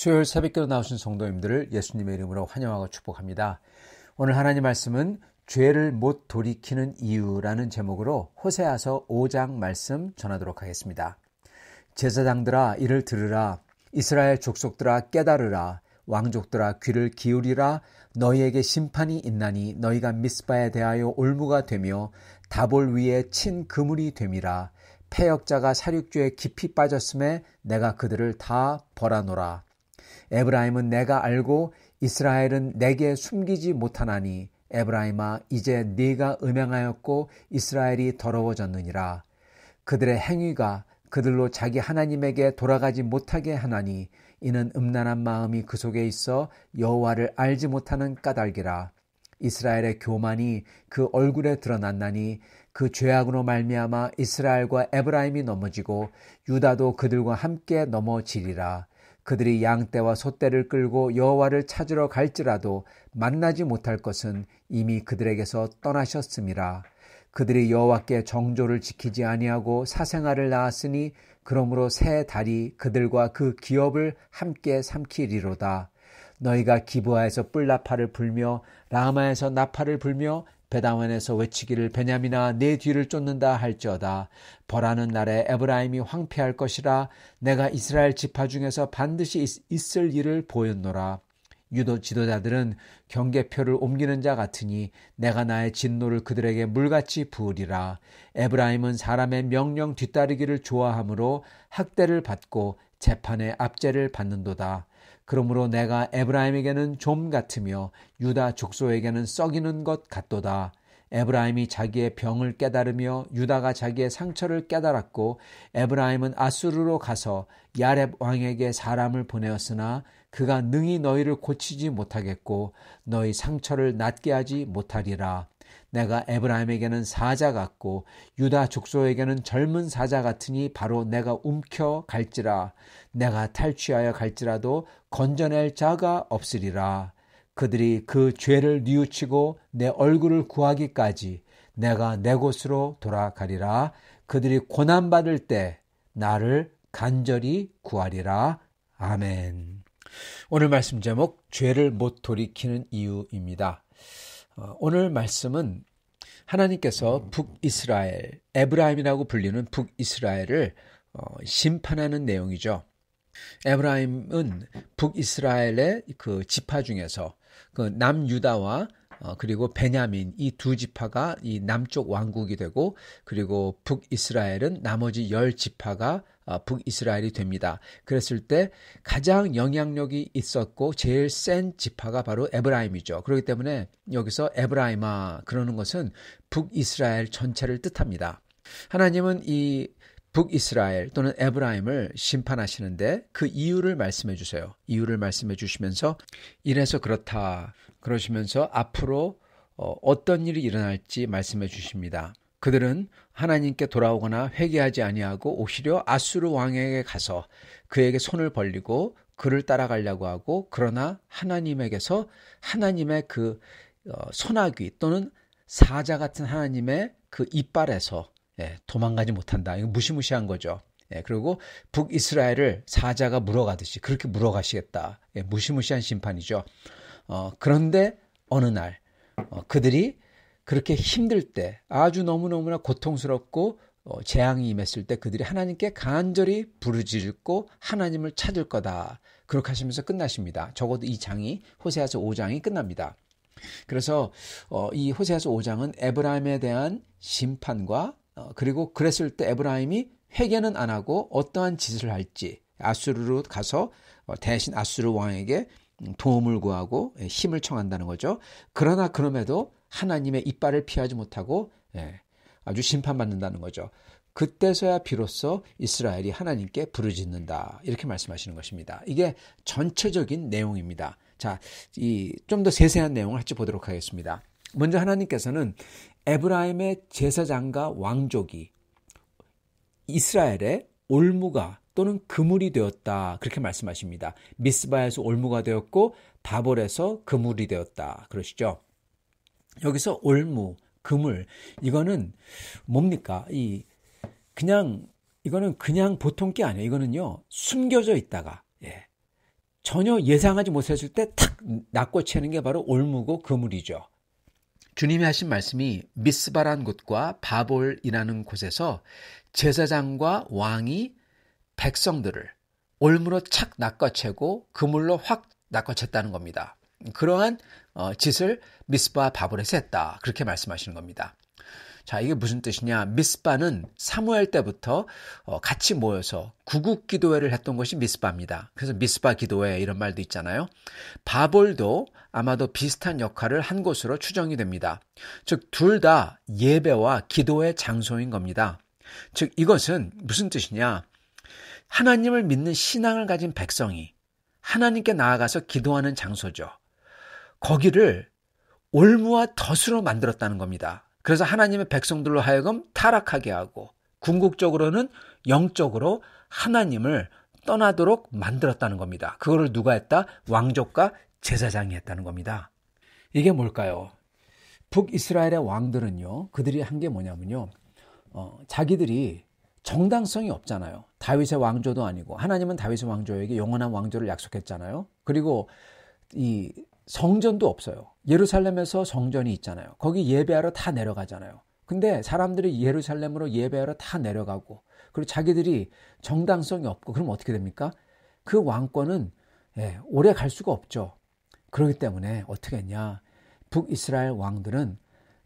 수요일 새벽기도 나오신 성도님들을 예수님의 이름으로 환영하고 축복합니다. 오늘 하나님 말씀은 죄를 못 돌이키는 이유라는 제목으로 호세아서 5장 말씀 전하도록 하겠습니다. 제사장들아 이를 들으라. 이스라엘 족속들아 깨달으라. 왕족들아 귀를 기울이라. 너희에게 심판이 있나니 너희가 미스바에 대하여 올무가 되며 다볼 위에 친 그물이 됨이라. 패역자가 살육죄에 깊이 빠졌음에 내가 그들을 다 벌하노라. 에브라임은 내가 알고 이스라엘은 내게 숨기지 못하나니 에브라임아 이제 네가 음행하였고 이스라엘이 더러워졌느니라. 그들의 행위가 그들로 자기 하나님에게 돌아가지 못하게 하나니 이는 음란한 마음이 그 속에 있어 여호와를 알지 못하는 까닭이라. 이스라엘의 교만이 그 얼굴에 드러났나니 그 죄악으로 말미암아 이스라엘과 에브라임이 넘어지고 유다도 그들과 함께 넘어지리라. 그들이 양떼와 소떼를 끌고 여호와를 찾으러 갈지라도 만나지 못할 것은 이미 그들에게서 떠나셨음이라. 그들이 여호와께 정조를 지키지 아니하고 사생아를 낳았으니 그러므로 새 달이 그들과 그 기업을 함께 삼키리로다. 너희가 기브아에서 뿔나팔을 불며 라마에서 나팔을 불며 베다원에서 외치기를 베냐민아 내 뒤를 쫓는다 할지어다. 벌하는 날에 에브라임이 황폐할 것이라. 내가 이스라엘 지파 중에서 반드시 있을 일을 보였노라. 유도 지도자들은 경계표를 옮기는 자 같으니 내가 나의 진노를 그들에게 물같이 부으리라. 에브라임은 사람의 명령 뒤따르기를 좋아하므로 학대를 받고 재판의 압제를 받는도다. 그러므로 내가 에브라임에게는 좀 같으며 유다 족속에게는 썩이는 것 같도다. 에브라임이 자기의 병을 깨달으며 유다가 자기의 상처를 깨달았고 에브라임은 아수르로 가서 야렙 왕에게 사람을 보내었으나 그가 능히 너희를 고치지 못하겠고 너희 상처를 낫게 하지 못하리라. 내가 에브라임에게는 사자 같고 유다 족속에게는 젊은 사자 같으니 바로 내가 움켜 갈지라. 내가 탈취하여 갈지라도 건져낼 자가 없으리라. 그들이 그 죄를 뉘우치고 내 얼굴을 구하기까지 내가 내 곳으로 돌아가리라. 그들이 고난받을 때 나를 간절히 구하리라. 아멘. 오늘 말씀 제목 죄를 못 돌이키는 이유입니다. 오늘 말씀은 하나님께서 북이스라엘, 에브라임이라고 불리는 북이스라엘을 심판하는 내용이죠. 에브라임은 북이스라엘의 그 지파 중에서 그 남유다와 그리고 베냐민 이 두 지파가 이 남쪽 왕국이 되고 그리고 북이스라엘은 나머지 10지파가 북이스라엘이 됩니다. 그랬을 때 가장 영향력이 있었고 제일 센 지파가 바로 에브라임이죠. 그렇기 때문에 여기서 에브라임아 그러는 것은 북이스라엘 전체를 뜻합니다. 하나님은 이 북이스라엘 또는 에브라임을 심판하시는데 그 이유를 말씀해 주세요. 이유를 말씀해 주시면서 이래서 그렇다 그러시면서 앞으로 어떤 일이 일어날지 말씀해 주십니다. 그들은 하나님께 돌아오거나 회개하지 아니하고 오히려 아수르 왕에게 가서 그에게 손을 벌리고 그를 따라가려고 하고 그러나 하나님에게서 하나님의 그 소나귀 또는 사자 같은 하나님의 그 이빨에서 도망가지 못한다. 이거 무시무시한 거죠. 그리고 북이스라엘을 사자가 물어가듯이 그렇게 물어가시겠다. 무시무시한 심판이죠. 그런데 어느 날 그들이 그렇게 힘들 때 아주 너무너무나 고통스럽고 재앙이 임했을 때 그들이 하나님께 간절히 부르짖고 하나님을 찾을 거다. 그렇게 하시면서 끝나십니다. 적어도 이 장이 호세아서 5장이 끝납니다. 그래서 이 호세아서 5장은 에브라임에 대한 심판과 그리고 그랬을 때 에브라임이 회개는 안 하고 어떠한 짓을 할지 아수르로 가서 대신 아수르 왕에게 도움을 구하고 힘을 청한다는 거죠. 그러나 그럼에도 하나님의 이빨을 피하지 못하고 아주 심판받는다는 거죠. 그때서야 비로소 이스라엘이 하나님께 부르짖는다. 이렇게 말씀하시는 것입니다. 이게 전체적인 내용입니다. 자, 좀 더 세세한 내용을 같이 보도록 하겠습니다. 먼저 하나님께서는 에브라임의 제사장과 왕족이 이스라엘의 올무가 또는 그물이 되었다. 그렇게 말씀하십니다. 미스바에서 올무가 되었고 다볼에서 그물이 되었다. 그러시죠. 여기서 올무, 그물 이거는 뭡니까? 이거는 그냥 보통 게 아니에요. 이거는요 숨겨져 있다가 전혀 예상하지 못했을 때 탁 낚아채는 게 바로 올무고 그물이죠. 주님이 하신 말씀이 미스바란 곳과 바볼이라는 곳에서 제사장과 왕이 백성들을 올무로 착 낚아채고 그물로 확 낚아챘다는 겁니다. 그러한 짓을 미스바 바볼에서 했다. 그렇게 말씀하시는 겁니다. 자, 이게 무슨 뜻이냐? 미스바는 사무엘 때부터 같이 모여서 구국 기도회를 했던 것이 미스바입니다. 그래서 미스바 기도회 이런 말도 있잖아요. 바볼도 아마도 비슷한 역할을 한 곳으로 추정이 됩니다. 즉, 둘 다 예배와 기도의 장소인 겁니다. 즉, 이것은 무슨 뜻이냐? 하나님을 믿는 신앙을 가진 백성이 하나님께 나아가서 기도하는 장소죠. 거기를 올무와 덫으로 만들었다는 겁니다. 그래서 하나님의 백성들로 하여금 타락하게 하고 궁극적으로는 영적으로 하나님을 떠나도록 만들었다는 겁니다. 그거를 누가 했다? 왕족과 제사장이 했다는 겁니다. 이게 뭘까요? 북이스라엘의 왕들은요, 그들이 한 게 뭐냐면요, 자기들이 정당성이 없잖아요. 다윗의 왕조도 아니고, 하나님은 다윗의 왕조에게 영원한 왕조를 약속했잖아요. 그리고 이 성전도 없어요. 예루살렘에서 성전이 있잖아요. 거기 예배하러 다 내려가잖아요. 근데 사람들이 예루살렘으로 예배하러 다 내려가고, 그리고 자기들이 정당성이 없고, 그럼 어떻게 됩니까? 그 왕권은 오래 갈 수가 없죠. 그렇기 때문에 어떻게 했냐? 북이스라엘 왕들은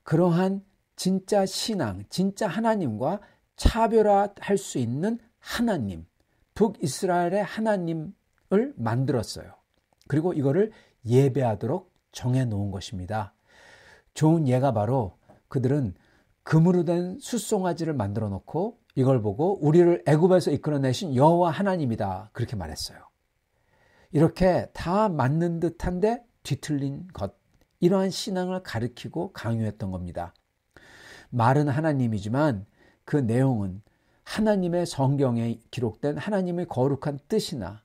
그러한 진짜 신앙, 진짜 하나님과 차별화할 수 있는 하나님, 북이스라엘의 하나님을 만들었어요. 그리고 이거를 예배하도록 정해놓은 것입니다. 좋은 예가 바로 그들은 금으로 된 숫송아지를 만들어 놓고 이걸 보고 우리를 애굽에서 이끌어내신 여호와 하나님이다, 그렇게 말했어요. 이렇게 다 맞는 듯한데 뒤틀린 것, 이러한 신앙을 가르치고 강요했던 겁니다. 말은 하나님이지만 그 내용은 하나님의 성경에 기록된 하나님의 거룩한 뜻이나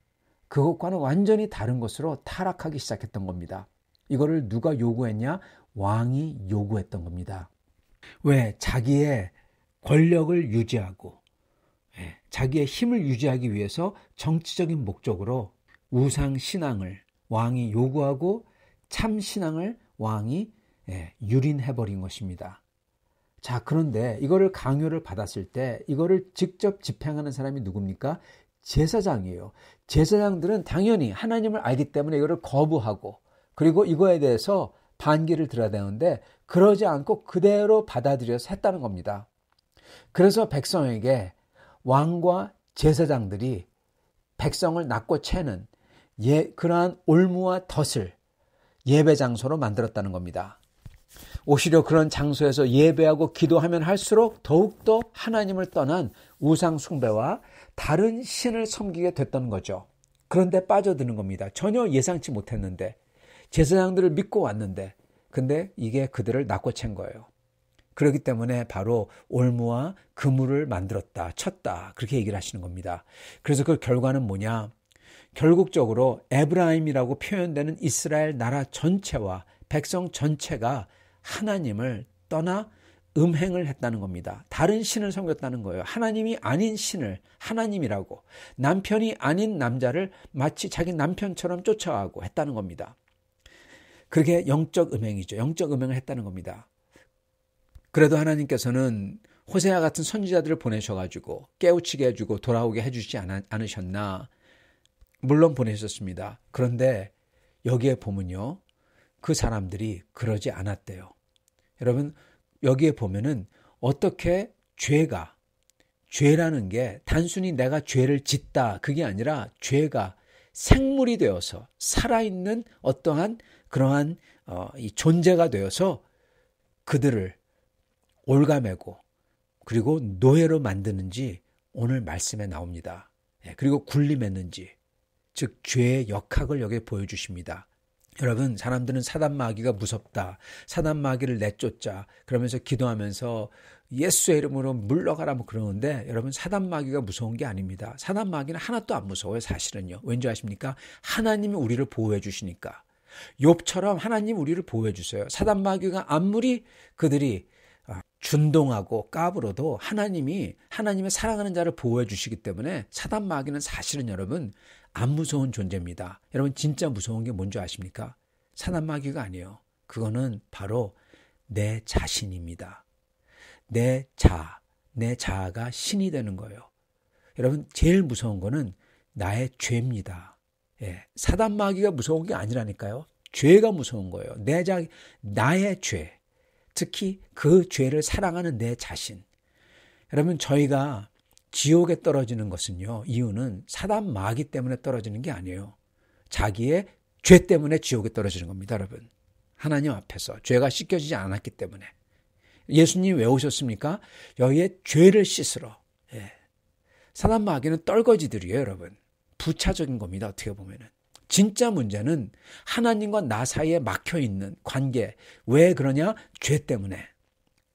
그것과는 완전히 다른 것으로 타락하기 시작했던 겁니다. 이거를 누가 요구했냐? 왕이 요구했던 겁니다. 왜? 자기의 권력을 유지하고 자기의 힘을 유지하기 위해서 정치적인 목적으로 우상 신앙을 왕이 요구하고 참 신앙을 왕이 유린해버린 것입니다. 자, 그런데 이거를 강요를 받았을 때 이거를 직접 집행하는 사람이 누굽니까? 제사장이에요. 제사장들은 당연히 하나님을 알기 때문에 이거를 거부하고, 그리고 이거에 대해서 반기를 들어야 되는데 그러지 않고 그대로 받아들여서 했다는 겁니다. 그래서 백성에게 왕과 제사장들이 백성을 낚아채는 그러한 올무와 덫을 예배 장소로 만들었다는 겁니다. 오히려 그런 장소에서 예배하고 기도하면 할수록 더욱더 하나님을 떠난 우상 숭배와 다른 신을 섬기게 됐던 거죠. 그런데 빠져드는 겁니다. 전혀 예상치 못했는데, 제사장들을 믿고 왔는데, 근데 이게 그들을 낚아챈 거예요. 그렇기 때문에 바로 올무와 그물을 만들었다, 쳤다, 그렇게 얘기를 하시는 겁니다. 그래서 그 결과는 뭐냐? 결국적으로 에브라임이라고 표현되는 이스라엘 나라 전체와 백성 전체가 하나님을 떠나 음행을 했다는 겁니다. 다른 신을 섬겼다는 거예요. 하나님이 아닌 신을 하나님이라고, 남편이 아닌 남자를 마치 자기 남편처럼 쫓아가고 했다는 겁니다. 그게 영적 음행이죠. 영적 음행을 했다는 겁니다. 그래도 하나님께서는 호세아 같은 선지자들을 보내셔가지고 깨우치게 해주고 돌아오게 해주지 않으셨나? 물론 보내셨습니다. 그런데 여기에 보면요, 그 사람들이 그러지 않았대요. 여러분, 여기에 보면은 어떻게 죄라는 게 단순히 내가 죄를 짓다, 그게 아니라 죄가 생물이 되어서 살아있는 어떠한 그러한 이 존재가 되어서 그들을 올가매고 그리고 노예로 만드는지 오늘 말씀에 나옵니다. 그리고 군림했는지, 즉 죄의 역학을 여기에 보여주십니다. 여러분, 사람들은 사단 마귀가 무섭다, 사단 마귀를 내쫓자 그러면서 기도하면서 예수의 이름으로 물러가라 뭐 그러는데, 여러분, 사단 마귀가 무서운 게 아닙니다. 사단 마귀는 하나도 안 무서워요. 사실은요. 왠지 아십니까? 하나님이 우리를 보호해 주시니까. 욥처럼 하나님 우리를 보호해 주세요. 사단 마귀가 아무리 그들이 준동하고 까불어도 하나님이 하나님의 사랑하는 자를 보호해 주시기 때문에 사단 마귀는 사실은 여러분 안 무서운 존재입니다. 여러분 진짜 무서운 게 뭔지 아십니까? 사단 마귀가 아니에요. 그거는 바로 내 자신입니다. 내 자아가 신이 되는 거예요. 여러분 제일 무서운 거는 나의 죄입니다. 예, 사단 마귀가 무서운 게 아니라니까요. 죄가 무서운 거예요. 나의 죄. 특히 그 죄를 사랑하는 내 자신. 여러분 저희가 지옥에 떨어지는 것은요. 이유는 사단 마귀 때문에 떨어지는 게 아니에요. 자기의 죄 때문에 지옥에 떨어지는 겁니다. 여러분. 하나님 앞에서 죄가 씻겨지지 않았기 때문에. 예수님 왜 오셨습니까? 너희의 죄를 씻으러. 예. 사단 마귀는 떨거지들이에요. 여러분. 부차적인 겁니다. 어떻게 보면은. 진짜 문제는 하나님과 나 사이에 막혀있는 관계. 왜 그러냐? 죄 때문에.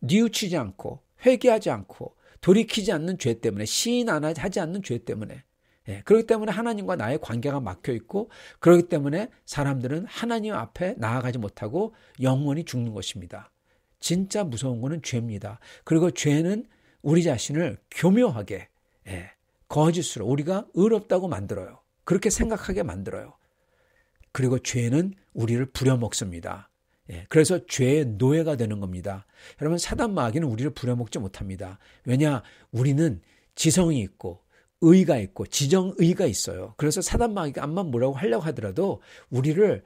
뉘우치지 않고 회개하지 않고 돌이키지 않는 죄 때문에 시인하지 않는 죄 때문에. 예, 그렇기 때문에 하나님과 나의 관계가 막혀있고 그렇기 때문에 사람들은 하나님 앞에 나아가지 못하고 영원히 죽는 것입니다. 진짜 무서운 거는 죄입니다. 그리고 죄는 우리 자신을 교묘하게 거짓으로 우리가 의롭다고 만들어요. 그렇게 생각하게 만들어요. 그리고 죄는 우리를 부려먹습니다. 그래서 죄의 노예가 되는 겁니다. 여러분 사단 마귀는 우리를 부려먹지 못합니다. 왜냐? 우리는 지성이 있고 의가 있고 지정의가 있어요. 그래서 사단 마귀가 암만 뭐라고 하려고 하더라도 우리의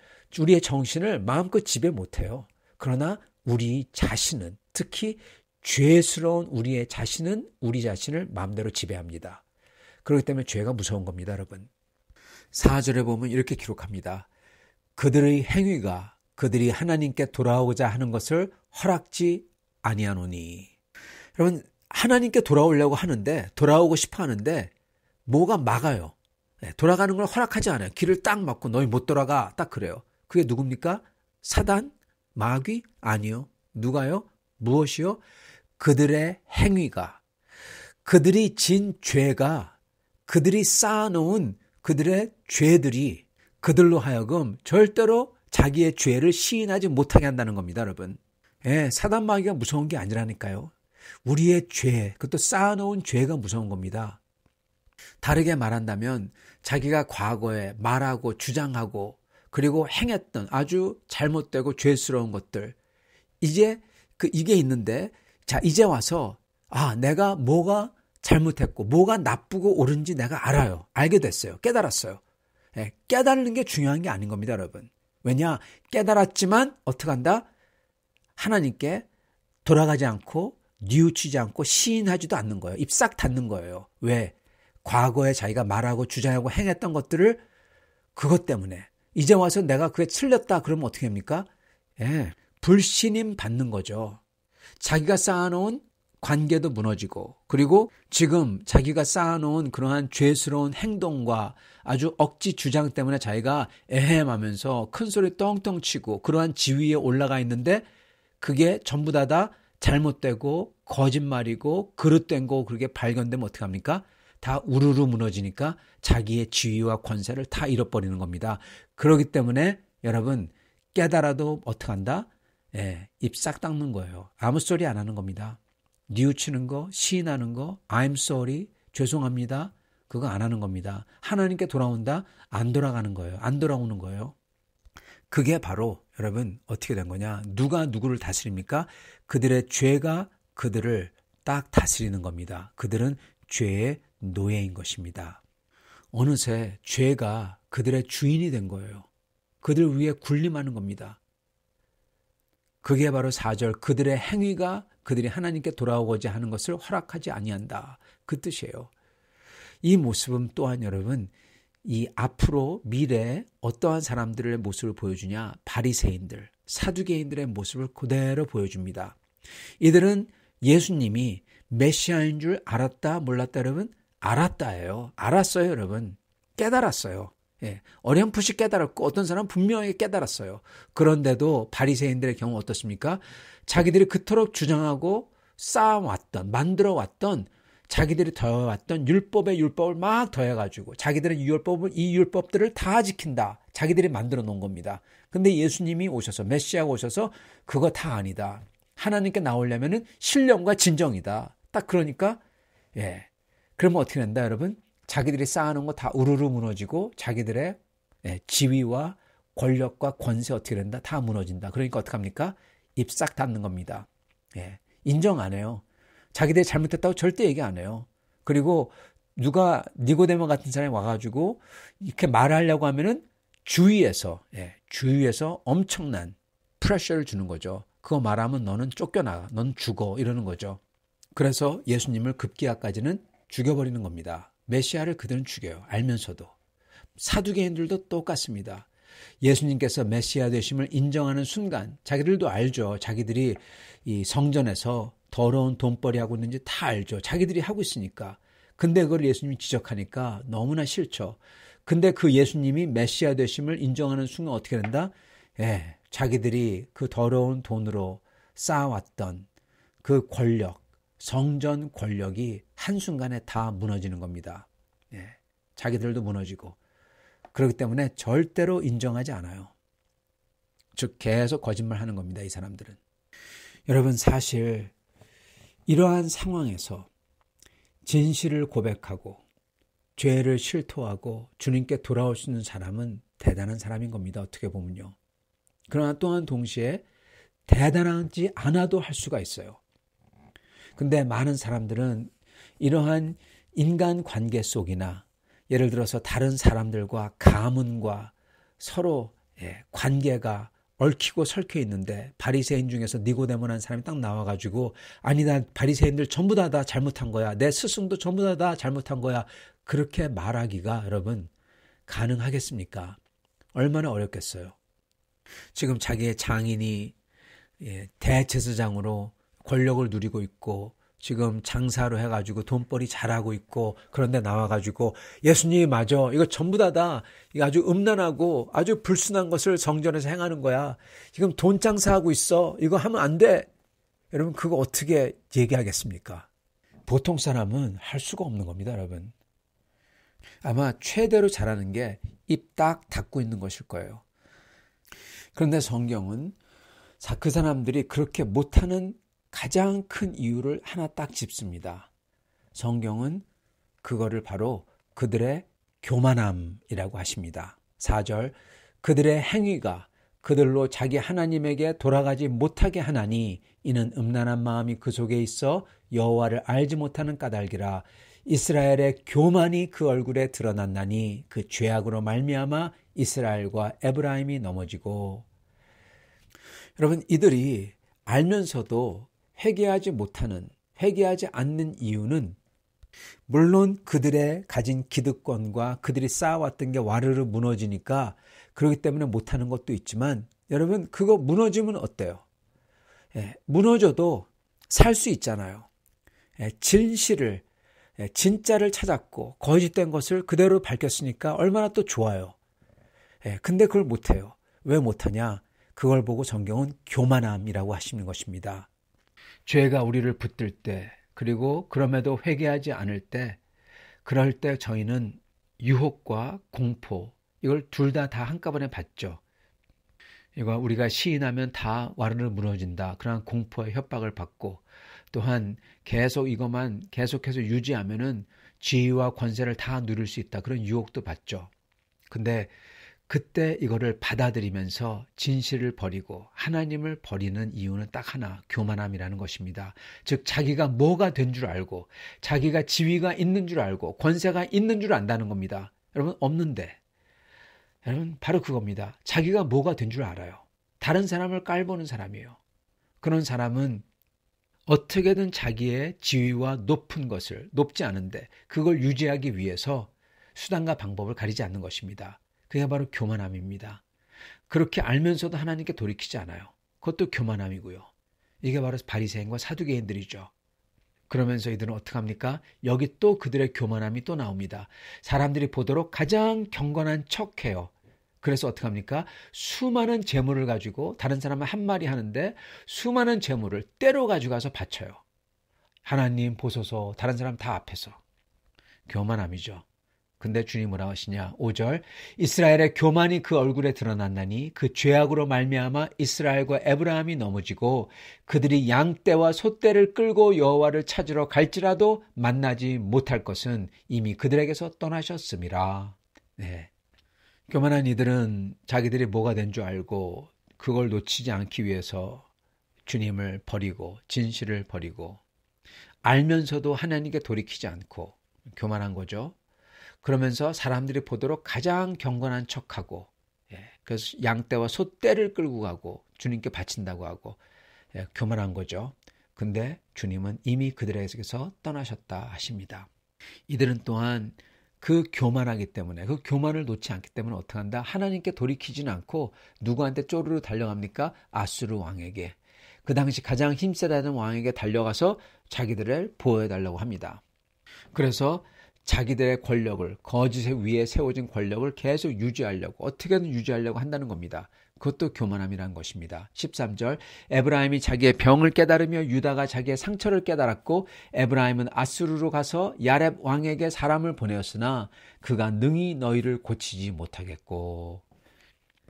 정신을 마음껏 지배 못해요. 그러나 우리 자신은 특히 죄스러운 우리의 자신은 우리 자신을 마음대로 지배합니다. 그렇기 때문에 죄가 무서운 겁니다. 여러분. 4절에 보면 이렇게 기록합니다. 그들의 행위가 그들이 하나님께 돌아오고자 하는 것을 허락지 아니하노니. 여러분 하나님께 돌아오려고 하는데 돌아오고 싶어 하는데 뭐가 막아요. 돌아가는 걸 허락하지 않아요. 길을 딱 막고 너희 못 돌아가 딱 그래요. 그게 누굽니까? 사단? 마귀? 아니요. 누가요? 무엇이요? 그들의 행위가 그들이 진 죄가 그들이 쌓아놓은 그들의 죄들이 그들로 하여금 절대로 자기의 죄를 시인하지 못하게 한다는 겁니다. 여러분. 사단 마귀가 무서운 게 아니라니까요. 우리의 죄, 그것도 쌓아놓은 죄가 무서운 겁니다. 다르게 말한다면 자기가 과거에 말하고 주장하고 그리고 행했던 아주 잘못되고 죄스러운 것들 이게 있는데 자 이제 와서 내가 뭐가 잘못했고 뭐가 나쁘고 옳은지 내가 알아요. 알게 됐어요. 깨달았어요. 깨달는 게 중요한 게 아닌 겁니다. 여러분. 왜냐? 깨달았지만 어떻게 한다? 하나님께 돌아가지 않고 뉘우치지 않고 시인하지도 않는 거예요. 입 싹 닫는 거예요. 왜? 과거에 자기가 말하고 주장하고 행했던 것들을 그것 때문에 이제 와서 내가 그게 틀렸다 그러면 어떻게 합니까? 불신임 받는 거죠. 자기가 쌓아놓은 관계도 무너지고 그리고 지금 자기가 쌓아놓은 그러한 죄스러운 행동과 아주 억지 주장 때문에 자기가 에헴하면서 큰소리 떵떵 치고 그러한 지위에 올라가 있는데 그게 전부 다 잘못되고 거짓말이고 그릇된 거 그렇게 발견되면 어떡합니까? 다 우르르 무너지니까 자기의 지위와 권세를 다 잃어버리는 겁니다. 그렇기 때문에 여러분 깨달아도 어떡한다? 입 싹 닦는 거예요. 아무 소리 안 하는 겁니다. 뉘우치는 거, 시인하는 거, I'm sorry, 죄송합니다. 그거 안 하는 겁니다. 하나님께 돌아온다? 안 돌아가는 거예요. 안 돌아오는 거예요. 그게 바로 여러분 어떻게 된 거냐? 누가 누구를 다스립니까? 그들의 죄가 그들을 딱 다스리는 겁니다. 그들은 죄의 노예인 것입니다. 어느새 죄가 그들의 주인이 된 거예요. 그들 위에 군림하는 겁니다. 그게 바로 4절 그들의 행위가 그들이 하나님께 돌아오고자 하는 것을 허락하지 아니한다. 그 뜻이에요. 이 모습은 또한 여러분 이 앞으로 미래에 어떠한 사람들의 모습을 보여주냐? 바리새인들, 사두개인들의 모습을 그대로 보여줍니다. 이들은 예수님이 메시아인 줄 알았다 몰랐다 여러분? 알았다예요. 알았어요 여러분. 깨달았어요. 어렴풋이 깨달았고 어떤 사람은 분명하게 깨달았어요. 그런데도 바리새인들의 경우 어떻습니까? 자기들이 그토록 주장하고 쌓아왔던 만들어왔던 자기들이 더해왔던 율법을 막 더해가지고 자기들은 이 율법들을 다 지킨다. 자기들이 만들어 놓은 겁니다. 근데 예수님이 오셔서 메시아가 오셔서 그거 다 아니다. 하나님께 나오려면은 신령과 진정이다. 딱 그러니까 그러면 어떻게 된다, 여러분? 자기들이 쌓아놓은 거 다 우르르 무너지고 자기들의 지위와 권력과 권세 어떻게 된다? 다 무너진다. 그러니까 어떡합니까? 입 싹 닫는 겁니다. 인정 안 해요. 자기들이 잘못했다고 절대 얘기 안 해요. 그리고 누가 니고데모 같은 사람이 와가지고 이렇게 말하려고 하면은 주위에서 엄청난 프레셔를 주는 거죠. 그거 말하면 너는 쫓겨나가, 넌 죽어 이러는 거죠. 그래서 예수님을 급기야까지는 죽여버리는 겁니다. 메시아를 그들은 죽여요. 알면서도. 사두개인들도 똑같습니다. 예수님께서 메시아 되심을 인정하는 순간 자기들도 알죠. 자기들이 이 성전에서 더러운 돈벌이 하고 있는지 다 알죠. 자기들이 하고 있으니까. 근데 그걸 예수님이 지적하니까 너무나 싫죠. 근데 그 예수님이 메시아 되심을 인정하는 순간 어떻게 된다? 자기들이 그 더러운 돈으로 쌓아왔던 그 권력, 성전 권력이 한순간에 다 무너지는 겁니다. 자기들도 무너지고. 그렇기 때문에 절대로 인정하지 않아요. 즉 계속 거짓말하는 겁니다. 이 사람들은. 여러분, 사실 이러한 상황에서 진실을 고백하고 죄를 실토하고 주님께 돌아올 수 있는 사람은 대단한 사람인 겁니다. 어떻게 보면요. 그러나 또한 동시에 대단하지 않아도 할 수가 있어요. 근데 많은 사람들은 이러한 인간 관계 속이나 예를 들어서 다른 사람들과 가문과 서로 관계가 얽히고 설켜 있는데 바리새인 중에서 니고데모라는 사람이 딱 나와가지고 아니다, 바리새인들 전부 다 잘못한 거야. 내 스승도 전부 다 잘못한 거야. 그렇게 말하기가 여러분 가능하겠습니까? 얼마나 어렵겠어요. 지금 자기의 장인이 대제사장으로 권력을 누리고 있고 지금 장사로 해가지고 돈벌이 잘하고 있고 그런데 나와가지고 예수님이 맞아. 이거 전부 다 이거 아주 음란하고 아주 불순한 것을 성전에서 행하는 거야. 지금 돈 장사하고 있어. 이거 하면 안 돼. 여러분 그거 어떻게 얘기하겠습니까? 보통 사람은 할 수가 없는 겁니다, 여러분. 아마 최대로 잘하는 게 입 딱 닫고 있는 것일 거예요. 그런데 성경은 그 사람들이 그렇게 못하는 가장 큰 이유를 하나 딱 짚습니다. 성경은 그거를 바로 그들의 교만함이라고 하십니다. 4절, 그들의 행위가 그들로 자기 하나님에게 돌아가지 못하게 하나니 이는 음란한 마음이 그 속에 있어 여호와를 알지 못하는 까닭이라. 이스라엘의 교만이 그 얼굴에 드러났나니 그 죄악으로 말미암아 이스라엘과 에브라임이 넘어지고. 여러분, 이들이 알면서도 회개하지 않는 이유는 물론 그들의 가진 기득권과 그들이 쌓아왔던 게 와르르 무너지니까 그렇기 때문에 못하는 것도 있지만 여러분 그거 무너지면 어때요? 무너져도 살 수 있잖아요. 진짜를 찾았고 거짓된 것을 그대로 밝혔으니까 얼마나 또 좋아요. 근데 그걸 못해요. 왜 못하냐? 그걸 보고 성경은 교만함이라고 하시는 것입니다. 죄가 우리를 붙들 때 그리고 그럼에도 회개하지 않을 때 그럴 때 저희는 유혹과 공포 이걸 둘 다 한꺼번에 받죠. 이거 우리가 시인하면 다 와르르 무너진다. 그런 공포의 협박을 받고 또한 계속 이것만 계속해서 유지하면은 지위와 권세를 다 누릴 수 있다. 그런 유혹도 받죠. 근데 그때 이거를 받아들이면서 진실을 버리고 하나님을 버리는 이유는 딱 하나, 교만함이라는 것입니다. 즉 자기가 뭐가 된 줄 알고 자기가 지위가 있는 줄 알고 권세가 있는 줄 안다는 겁니다. 여러분 없는데. 여러분 바로 그겁니다. 자기가 뭐가 된 줄 알아요. 다른 사람을 깔보는 사람이에요. 그런 사람은 어떻게든 자기의 지위와 높은 것을 높지 않은데 그걸 유지하기 위해서 수단과 방법을 가리지 않는 것입니다. 그게 바로 교만함입니다. 그렇게 알면서도 하나님께 돌이키지 않아요. 그것도 교만함이고요. 이게 바로 바리새인과 사두개인들이죠. 그러면서 이들은 어떻게 합니까? 여기 또 그들의 교만함이 또 나옵니다. 사람들이 보도록 가장 경건한 척해요. 그래서 어떻게 합니까? 수많은 재물을 가지고 다른 사람은 한 마리 하는데 수많은 재물을 때로 가져가서 바쳐요. 하나님 보소서 다른 사람 다 앞에서. 교만함이죠. 근데 주님 뭐라고 하시냐? 5절 이스라엘의 교만이 그 얼굴에 드러났나니 그 죄악으로 말미암아 이스라엘과 에브라임이 넘어지고 그들이 양떼와 소떼를 끌고 여호와를 찾으러 갈지라도 만나지 못할 것은 이미 그들에게서 떠나셨음이라. 네. 교만한 이들은 자기들이 뭐가 된 줄 알고 그걸 놓치지 않기 위해서 주님을 버리고 진실을 버리고 알면서도 하나님께 돌이키지 않고 교만한 거죠. 그러면서 사람들이 보도록 가장 경건한 척하고 그래서 양떼와 소떼를 끌고 가고 주님께 바친다고 하고 교만한 거죠. 근데 주님은 이미 그들에게서 떠나셨다 하십니다. 이들은 또한 그 교만하기 때문에 그 교만을 놓지 않기 때문에 어떻게 한다? 하나님께 돌이키지는 않고 누구한테 쪼르르 달려갑니까? 아수르 왕에게. 그 당시 가장 힘세다는 왕에게 달려가서 자기들을 보호해달라고 합니다. 그래서 자기들의 권력을 거짓 위에 세워진 권력을 계속 유지하려고 어떻게든 유지하려고 한다는 겁니다. 그것도 교만함이라는 것입니다. 13절 에브라임이 자기의 병을 깨달으며 유다가 자기의 상처를 깨달았고 에브라임은 아수르로 가서 야렙 왕에게 사람을 보내었으나 그가 능히 너희를 고치지 못하겠고.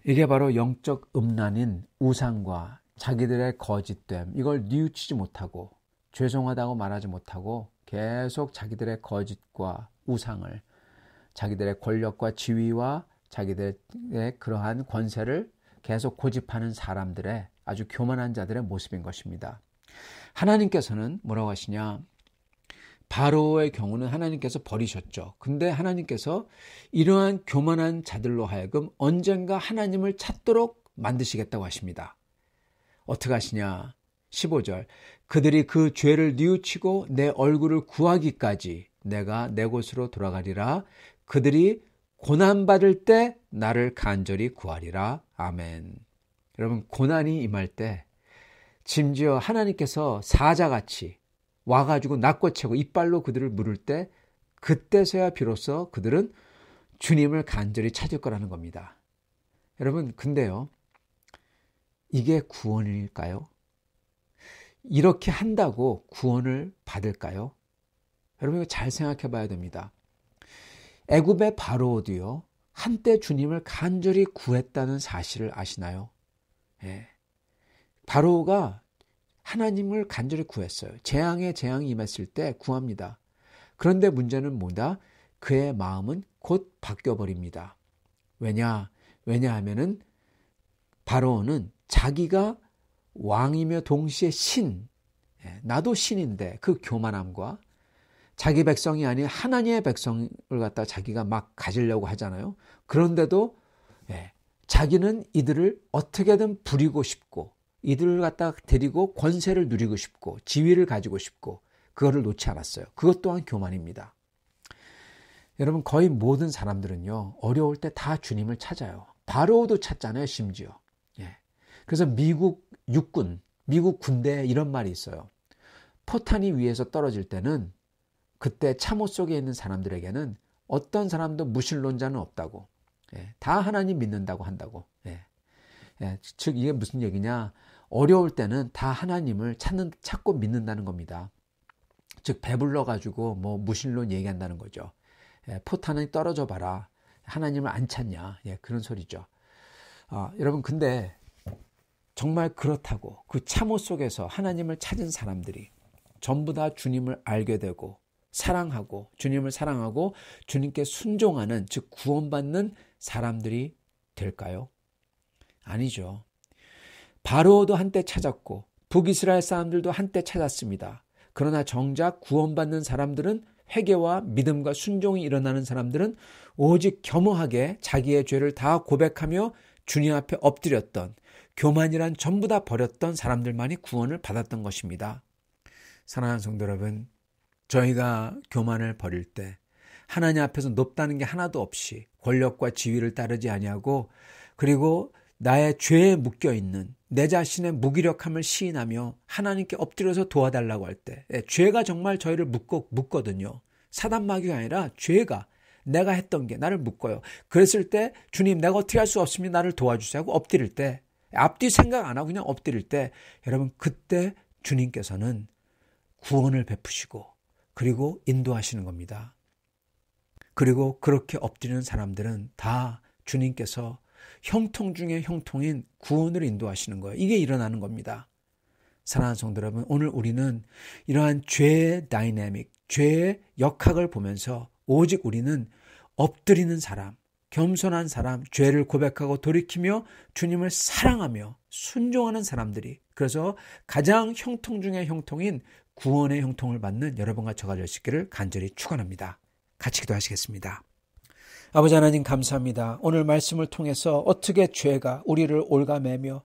이게 바로 영적 음란인 우상과 자기들의 거짓됨, 이걸 뉘우치지 못하고 죄송하다고 말하지 못하고 계속 자기들의 거짓과 우상을, 자기들의 권력과 지위와 자기들의 그러한 권세를 계속 고집하는 사람들의 아주 교만한 자들의 모습인 것입니다. 하나님께서는 뭐라고 하시냐? 바로의 경우는 하나님께서 버리셨죠. 근데 하나님께서 이러한 교만한 자들로 하여금 언젠가 하나님을 찾도록 만드시겠다고 하십니다. 어떻게 하시냐? 15절 그들이 그 죄를 뉘우치고 내 얼굴을 구하기까지 내가 내 곳으로 돌아가리라. 그들이 고난받을 때 나를 간절히 구하리라. 아멘. 여러분, 고난이 임할 때 심지어 하나님께서 사자같이 와가지고 낚고채고 이빨로 그들을 물을 때 그때서야 비로소 그들은 주님을 간절히 찾을 거라는 겁니다. 여러분, 근데요, 이게 구원일까요? 이렇게 한다고 구원을 받을까요? 여러분, 이거 잘 생각해 봐야 됩니다. 애굽의 바로도요, 한때 주님을 간절히 구했다는 사실을 아시나요? 예. 바로가 하나님을 간절히 구했어요. 재앙이 임했을 때 구합니다. 그런데 문제는 뭐다? 그의 마음은 곧 바뀌어버립니다. 왜냐하면은 바로는 자기가 왕이며 동시에 신, 나도 신인데 그 교만함과 자기 백성이 아닌 하나님의 백성을 갖다 자기가 막 가지려고 하잖아요. 그런데도 자기는 이들을 어떻게든 부리고 싶고 이들을 갖다 데리고 권세를 누리고 싶고 지위를 가지고 싶고 그거를 놓지 않았어요. 그것 또한 교만입니다. 여러분, 거의 모든 사람들은요, 어려울 때 다 주님을 찾아요. 바로도 찾잖아요, 심지어. 그래서 미국 육군, 미국 군대에 이런 말이 있어요. 포탄이 위에서 떨어질 때는 그때 참호 속에 있는 사람들에게는 어떤 사람도 무신론자는 없다고. 다 하나님 믿는다고 한다고. 즉 이게 무슨 얘기냐? 어려울 때는 다 하나님을 찾고 믿는다는 겁니다. 즉 배불러 가지고 뭐 무신론 얘기한다는 거죠. 포탄이 떨어져 봐라. 하나님을 안 찾냐? 그런 소리죠. 여러분, 근데 정말 그렇다고 그 참호 속에서 하나님을 찾은 사람들이 전부 다 주님을 알게 되고 사랑하고 주님을 사랑하고 주님께 순종하는, 즉 구원받는 사람들이 될까요? 아니죠. 바로도 한때 찾았고 북이스라엘 사람들도 한때 찾았습니다. 그러나 정작 구원받는 사람들은, 회개와 믿음과 순종이 일어나는 사람들은 오직 겸허하게 자기의 죄를 다 고백하며 주님 앞에 엎드렸던, 교만이란 전부 다 버렸던 사람들만이 구원을 받았던 것입니다. 사랑하는 성도 여러분, 저희가 교만을 버릴 때 하나님 앞에서 높다는 게 하나도 없이 권력과 지위를 따르지 아니하고, 그리고 나의 죄에 묶여있는 내 자신의 무기력함을 시인하며 하나님께 엎드려서 도와달라고 할 때, 죄가 정말 저희를 묶거든요. 사단 마귀가 아니라 죄가, 내가 했던 게 나를 묶어요. 그랬을 때 주님, 내가 어떻게 할 수 없으면 나를 도와주세요 하고 엎드릴 때, 앞뒤 생각 안 하고 그냥 엎드릴 때, 여러분, 그때 주님께서는 구원을 베푸시고 그리고 인도하시는 겁니다. 그리고 그렇게 엎드리는 사람들은 다 주님께서 형통 중에 형통인 구원을 인도하시는 거예요. 이게 일어나는 겁니다. 사랑하는 성도 여러분, 오늘 우리는 이러한 죄의 다이내믹, 죄의 역학을 보면서 오직 우리는 엎드리는 사람, 겸손한 사람, 죄를 고백하고 돌이키며 주님을 사랑하며 순종하는 사람들이, 그래서 가장 형통 중에 형통인 구원의 형통을 받는 여러분과 저가 될 수 있기를 간절히 축원합니다. 같이 기도하시겠습니다. 아버지 하나님 감사합니다. 오늘 말씀을 통해서 어떻게 죄가 우리를 올가매며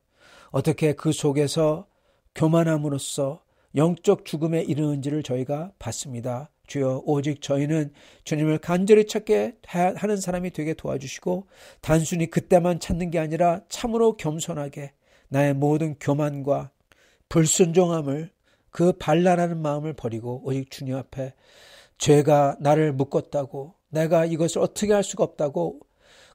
어떻게 그 속에서 교만함으로써 영적 죽음에 이르는지를 저희가 봤습니다. 주여, 오직 저희는 주님을 간절히 찾게 하는 사람이 되게 도와주시고 단순히 그때만 찾는 게 아니라 참으로 겸손하게 나의 모든 교만과 불순종함을, 그 반란하는 마음을 버리고 오직 주님 앞에 죄가 나를 묶었다고, 내가 이것을 어떻게 할 수가 없다고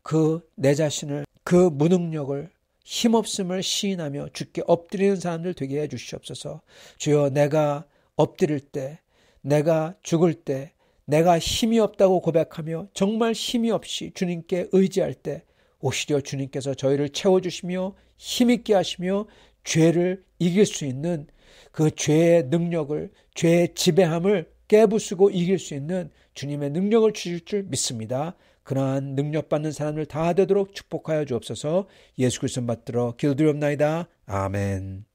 그 내 자신을, 그 무능력을, 힘없음을 시인하며 주께 엎드리는 사람들 되게 해 주시옵소서. 주여, 내가 엎드릴 때, 내가 죽을 때, 내가 힘이 없다고 고백하며 정말 힘이 없이 주님께 의지할 때 오히려 주님께서 저희를 채워주시며 힘있게 하시며 죄를 이길 수 있는 그 죄의 능력을, 죄의 지배함을 깨부수고 이길 수 있는 주님의 능력을 주실 줄 믿습니다. 그러한 능력받는 사람들 다 되도록 축복하여 주옵소서. 예수 그리스도 받들어 기도드리옵나이다. 아멘.